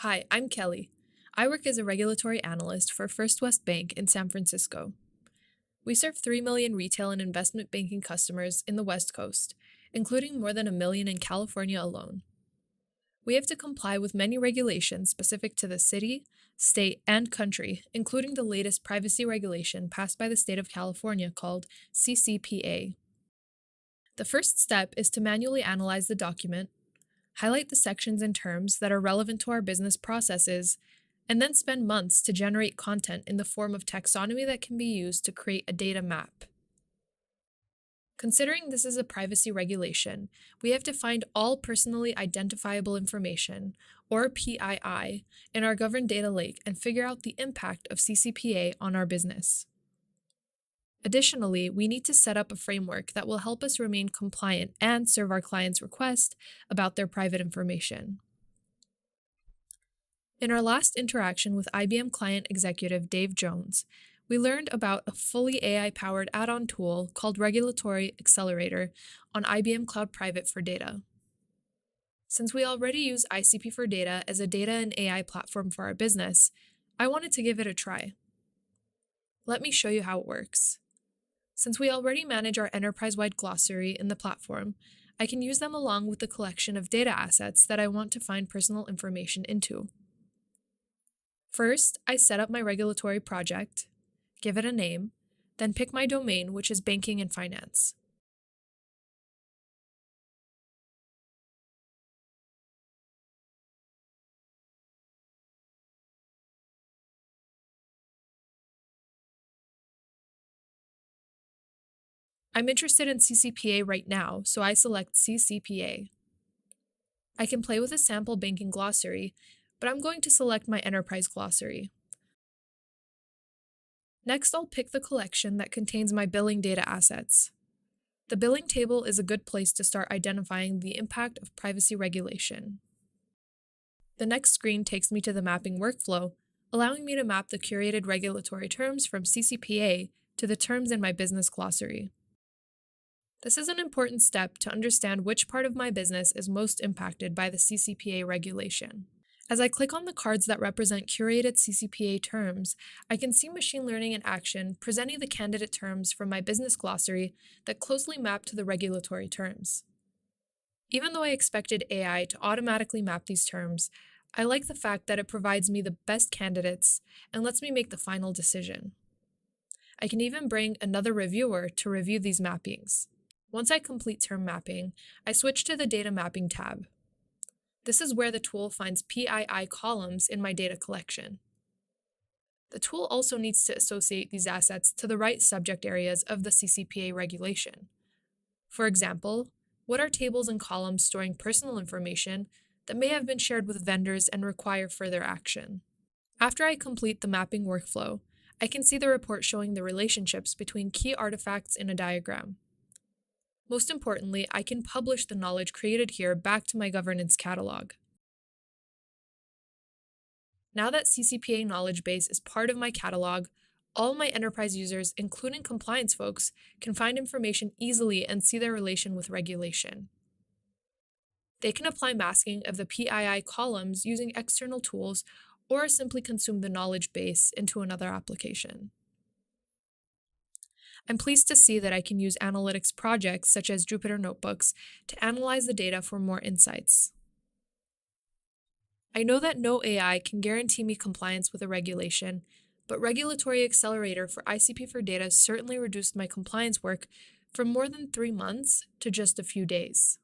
Hi, I'm Kelly. I work as a regulatory analyst for First West Bank in San Francisco. We serve 3 million retail and investment banking customers in the West Coast, including more than a million in California alone. We have to comply with many regulations specific to the city, state, and country, including the latest privacy regulation passed by the state of California called CCPA. The first step is to manually analyze the document, highlight the sections and terms that are relevant to our business processes, and then spend months to generate content in the form of taxonomy that can be used to create a data map. Considering this is a privacy regulation, we have to find all personally identifiable information, or PII, in our governed data lake and figure out the impact of CCPA on our business. Additionally, we need to set up a framework that will help us remain compliant and serve our clients' request about their private information. In our last interaction with IBM client executive Dave Jones, we learned about a fully AI-powered add-on tool called Regulatory Accelerator on IBM Cloud Private for Data. Since we already use ICP for Data as a data and AI platform for our business, I wanted to give it a try. Let me show you how it works. Since we already manage our enterprise-wide glossary in the platform, I can use them along with the collection of data assets that I want to find personal information into. First, I set up my regulatory project, give it a name, then pick my domain, which is banking and finance. I'm interested in CCPA right now, so I select CCPA. I can play with a sample banking glossary, but I'm going to select my enterprise glossary. Next, I'll pick the collection that contains my billing data assets. The billing table is a good place to start identifying the impact of privacy regulation. The next screen takes me to the mapping workflow, allowing me to map the curated regulatory terms from CCPA to the terms in my business glossary. This is an important step to understand which part of my business is most impacted by the CCPA regulation. As I click on the cards that represent curated CCPA terms, I can see machine learning in action presenting the candidate terms from my business glossary that closely map to the regulatory terms. Even though I expected AI to automatically map these terms, I like the fact that it provides me the best candidates and lets me make the final decision. I can even bring another reviewer to review these mappings. Once I complete term mapping, I switch to the Data Mapping tab. This is where the tool finds PII columns in my data collection. The tool also needs to associate these assets to the right subject areas of the CCPA regulation. For example, what are tables and columns storing personal information that may have been shared with vendors and require further action? After I complete the mapping workflow, I can see the report showing the relationships between key artifacts in a diagram. Most importantly, I can publish the knowledge created here back to my governance catalog. Now that CCPA knowledge base is part of my catalog, all my enterprise users, including compliance folks, can find information easily and see their relation with regulation. They can apply masking of the PII columns using external tools or simply consume the knowledge base into another application. I'm pleased to see that I can use analytics projects such as Jupyter Notebooks to analyze the data for more insights. I know that no AI can guarantee me compliance with a regulation, but Regulatory Accelerator for ICP for Data certainly reduced my compliance work from more than 3 months to just a few days.